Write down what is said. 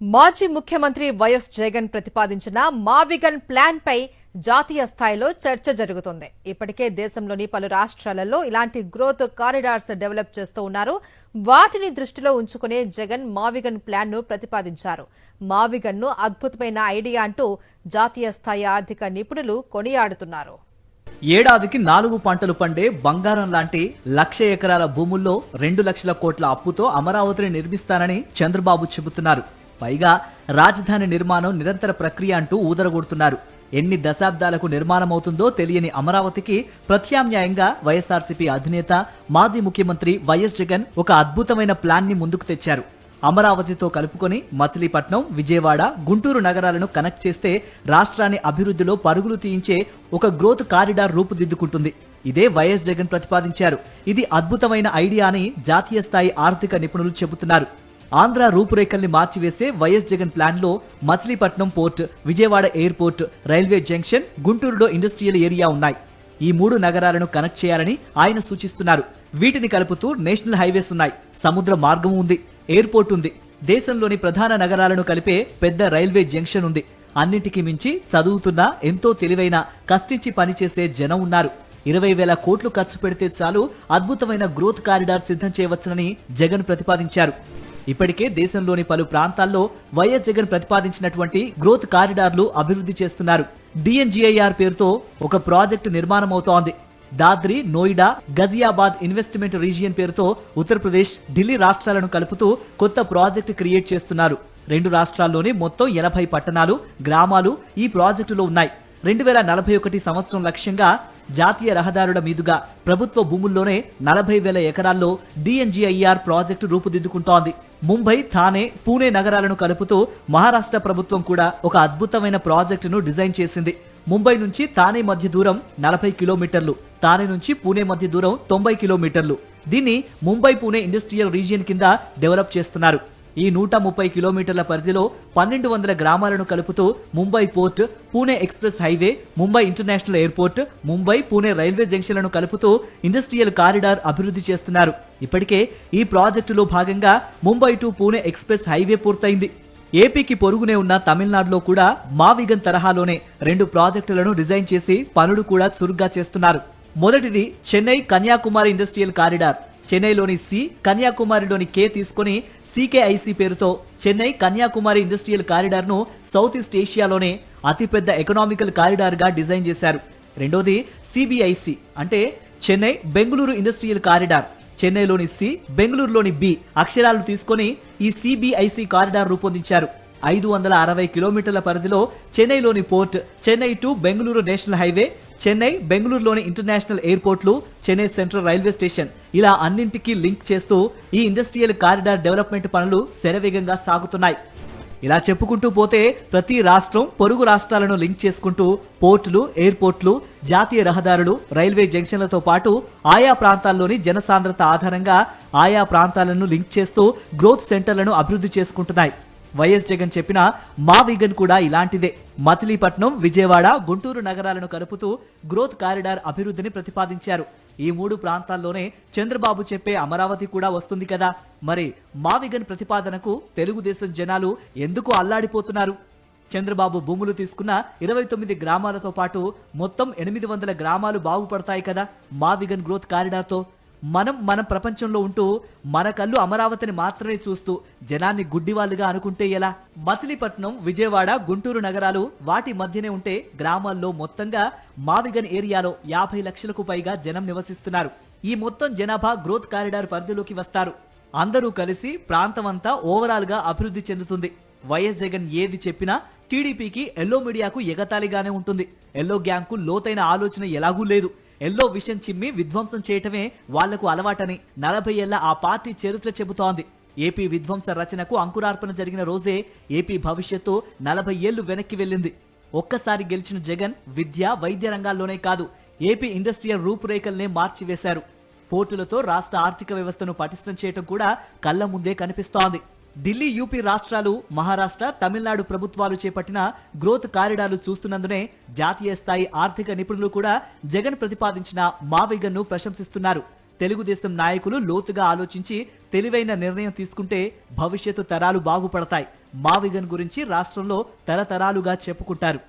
మాజీ ముఖ్యమంత్రి వైఎస్ జగన్ ప్రతిపాదించిన మావిగన్ ప్లాన్ పై జాతీయ స్థాయిలో చర్చ జరుగుతోంది. ఇప్పటికే దేశంలోని పలు రాష్ట్రాలలో ఇలాంటి గ్రోత్ కారిడార్స్ డెవలప్ చేస్తూ ఉన్నారు. వాటిని దృష్టిలో ఉంచుకునే జగన్ మావిగన్ ప్లాన్ ను ప్రతిపాదించారు. మావిగన్ ను అద్భుతమైన ఐడియా అంటూ జాతీయ స్థాయి ఆర్థిక నిపుణులు కొనియాడుతున్నారు. ఏడాదికి 4 పంటలు పండే బంగారం లాంటి 1,00,000 ఎకరాల భూముల్లో 2 లక్షల కోట్ల అప్పుతో అమరావతిని నిర్మిస్తానని చంద్రబాబు చెబుతున్నారు. పైగా రాజధాని నిర్మాణం నిరంతర ప్రక్రియ అంటూ ఊదరగొడుతున్నారు. ఎన్ని దశాబ్దాలకు నిర్మాణమవుతుందో తెలియని అమరావతికి ప్రత్యామ్నాయంగా వైఎస్ఆర్సీపీ అధినేత మాజీ ముఖ్యమంత్రి వైఎస్ జగన్ ఒక అద్భుతమైన ప్లాన్ ని ముందుకు తెచ్చారు. అమరావతితో కలుపుకొని మచిలీపట్నం, విజయవాడ, గుంటూరు నగరాలను కనెక్ట్ చేస్తే రాష్ట్రాన్ని అభివృద్ధిలో పరుగులు తీయించే ఒక గ్రోత్ కారిడార్ రూపుదిద్దుకుంటుంది. ఇదే వైఎస్ జగన్ ప్రతిపాదించారు. ఇది అద్భుతమైన ఐడియా అని జాతీయ స్థాయి ఆర్థిక నిపుణులు చెబుతున్నారు. ఆంధ్ర రూపురేఖల్ని మార్చివేసే వైఎస్ జగన్ ప్లాన్ లో Machilipatnam port, Vijayawada airport, railway junction, గుంటూరులో ఇండస్ట్రియల్ ఏరియా ఉన్నాయి. ఈ 3 నగరాలను కనెక్ట్ చేయాలని ఆయన సూచిస్తున్నారు. వీటిని కలుపుతూ నేషనల్ హైవేస్ ఉన్నాయి, సముద్ర మార్గం ఉంది, ఎయిర్పోర్ట్ ఉంది, దేశంలోని ప్రధాన నగరాలను కలిపే పెద్ద రైల్వే జంక్షన్ ఉంది. అన్నింటికీ మించి చదువుతున్న, ఎంతో తెలివైన, కష్టించి పనిచేసే జనం ఉన్నారు. 20,000 కోట్లు ఖర్చు పెడితే చాలు అద్భుతమైన గ్రోత్ కారిడార్ సిద్ధం చేయవచ్చునని జగన్ ప్రతిపాదించారు. ఇప్పటికే దేశంలోని పలు ప్రాంతాల్లో వైఎస్ జగన్ ప్రతిపాదించినటువంటి గ్రోత్ కారిడార్లు అభివృద్ధి చేస్తున్నారు. డిఎన్జిఐఆర్ పేరుతో ఒక ప్రాజెక్టు నిర్మాణమవుతోంది. దాద్రి, నోయిడా, గజియాబాద్ ఇన్వెస్ట్మెంట్ రీజియన్ పేరుతో ఉత్తరప్రదేశ్, ఢిల్లీ రాష్ట్రాలను కలుపుతూ కొత్త ప్రాజెక్టు క్రియేట్ చేస్తున్నారు. 2 రాష్ట్రాల్లోని మొత్తం 80 పట్టణాలు, గ్రామాలు ఈ ప్రాజెక్టులో ఉన్నాయి. 2041 సంవత్సరం లక్ష్యంగా జాతీయ రహదారుల మీదుగా ప్రభుత్వ భూముల్లోనే 40,000 ఎకరాల్లో డిఎన్జిఐఆర్ ప్రాజెక్టు రూపుదిద్దుకుంటోంది. ముంబై, థానే, పూణే నగరాలను కలుపుతూ మహారాష్ట్ర ప్రభుత్వం కూడా ఒక అద్భుతమైన ప్రాజెక్టును డిజైన్ చేసింది. ముంబై నుంచి థానే మధ్య దూరం 40 కిలోమీటర్లు, థానే నుంచి పూణే మధ్య దూరం 90 కిలోమీటర్లు. దీన్ని ముంబై పూణే ఇండస్ట్రియల్ రీజియన్ కింద డెవలప్ చేస్తున్నారు. ఈ 130 కిలోమీటర్ల పరిధిలో 1200 గ్రామాలను కలుపుతూ Mumbai port, Pune express highway, Mumbai international airport, Mumbai Pune railway జంక్షన్లను కలుపుతూ ఇండస్ట్రియల్ కారిడార్ అభివృద్ధి చేస్తున్నారు. ఇప్పటికే ఈ ప్రాజెక్టులో భాగంగా Mumbai to Pune express highway పూర్తయింది. ఏపీకి పొరుగునే ఉన్న తమిళనాడులో కూడా మావిగన్ తరహాలోనే 2 ప్రాజెక్టులను డిజైన్ చేసి పనులు కూడా చురుగ్గా చేస్తున్నారు. మొదటిది చెన్నై కన్యాకుమారి ఇండస్ట్రియల్ కారిడార్. చెన్నైలోని సి, కన్యాకుమారిలోని కే తీసుకుని సికేఐసి పేరుతో చెన్నై కన్యాకుమారి ఇండస్ట్రియల్ కారిడార్ ను సౌత్ ఈస్ట్ ఏషియాలోనే అతిపెద్ద ఎకనామికల్ కారిడార్ గా డిజైన్ చేశారు. రెండోది సిబిఐసి అంటే చెన్నై బెంగళూరు ఇండస్ట్రియల్ కారిడార్. చెన్నైలోని సి, బెంగళూరులోని బి అక్షరాలు తీసుకొని ఈ సిబిఐసి కారిడార్ రూపొందించారు. 560 కిలోమీటర్ల పరిధిలో చెన్నైలోని port, Chennai to Bengaluru national highway, Chennai బెంగళూరులోని ఇంటర్నేషనల్ ఎయిర్పోర్ట్లు, చెన్నై సెంట్రల్ రైల్వే స్టేషన్ ఇలా అన్నింటికీ లింక్ చేస్తూ ఈ ఇండస్ట్రియల్ కారిడార్ డెవలప్మెంట్ పనులు శరవేగంగా సాగుతున్నాయి. ఇలా చెప్పుకుంటూ పోతే ప్రతి రాష్ట్రం పొరుగు రాష్ట్రాలను లింక్ చేసుకుంటూ పోర్టులు, ఎయిర్పోర్ట్లు, జాతీయ రహదారులు, రైల్వే జంక్షన్లతో పాటు ఆయా ప్రాంతాల్లోని జనసాంద్రత ఆధారంగా ఆయా ప్రాంతాలను లింక్ చేస్తూ గ్రోత్ సెంటర్లను అభివృద్ధి చేసుకుంటున్నాయి. వైఎస్ జగన్ చెప్పిన మావిగన్ కూడా ఇలాంటిదే. మచిలీపట్నం, విజయవాడ, గుంటూరు నగరాలను కలుపుతూ గ్రోత్ కారిడార్ అభివృద్ధిని ప్రతిపాదించారు. ఈ 3 ప్రాంతాల్లోనే చంద్రబాబు చెప్పే అమరావతి కూడా వస్తుంది కదా. మరి మావిగన్ ప్రతిపాదనకు తెలుగుదేశం జనాలు ఎందుకు అల్లాడిపోతున్నారు? చంద్రబాబు భూములు తీసుకున్న 29 గ్రామాలతో పాటు మొత్తం 800 గ్రామాలు బాగుపడతాయి కదా మావిగన్ గ్రోత్ కారిడార్తో. మనం ప్రపంచంలో ఉంటూ మన కళ్ళు అమరావతిని మాత్రమే చూస్తూ జనాన్ని గుడ్డివాళ్ళుగా అనుకుంటే ఎలా? మచిలీపట్నం, విజయవాడ, గుంటూరు నగరాలు వాటి మధ్యనే ఉంటే గ్రామాల్లో మొత్తంగా మావిగన్ ఏరియాలో 50 లక్షలకు పైగా జనం నివసిస్తున్నారు. ఈ మొత్తం జనాభా గ్రోత్ కారిడార్ పరిధిలోకి వస్తారు. అందరూ కలిసి ప్రాంతమంతా ఓవరాల్ గా అభివృద్ధి చెందుతుంది. వైఎస్ జగన్ ఏది చెప్పినా టీడీపీకి, ఎల్లో మీడియాకు ఎగతాళిగానే ఉంటుంది. ఎల్లో గ్యాంగ్ కు లోతైన ఆలోచన ఎలాగూ లేదు. ఎల్లో విషం చిమ్మి విధ్వంసం చేయటమే వాళ్లకు అలవాటని 40 ఏళ్ల ఆ పార్టీ చరిత్ర చెబుతోంది. ఏపీ విధ్వంస రచనకు అంకురార్పణ జరిగిన రోజే ఏపీ భవిష్యత్తు 40 ఏళ్లు వెనక్కి వెళ్ళింది. ఒక్కసారి గెలిచిన జగన్ విద్య, వైద్య రంగాల్లోనే కాదు ఏపీ ఇండస్ట్రియల్ రూపురేఖల్నే మార్చివేశారు. పోర్టులతో రాష్ట్ర ఆర్థిక వ్యవస్థను పటిష్టం చేయటం కూడా కళ్ల ముందే కనిపిస్తోంది. ఢిల్లీ, యూపీ రాష్ట్రాలు, మహారాష్ట్ర, తమిళనాడు ప్రభుత్వాలు చేపట్టిన గ్రోత్ కారిడార్లు చూస్తున్నందునే జాతీయ స్థాయి ఆర్థిక నిపుణులు కూడా జగన్ ప్రతిపాదించిన మావిగన్ ను ప్రశంసిస్తున్నారు. తెలుగుదేశం నాయకులు లోతుగా ఆలోచించి తెలివైన నిర్ణయం తీసుకుంటే భవిష్యత్తు తరాలు బాగుపడతాయి. మావిగన్ గురించి రాష్ట్రంలో తరతరాలుగా చెప్పుకుంటారు.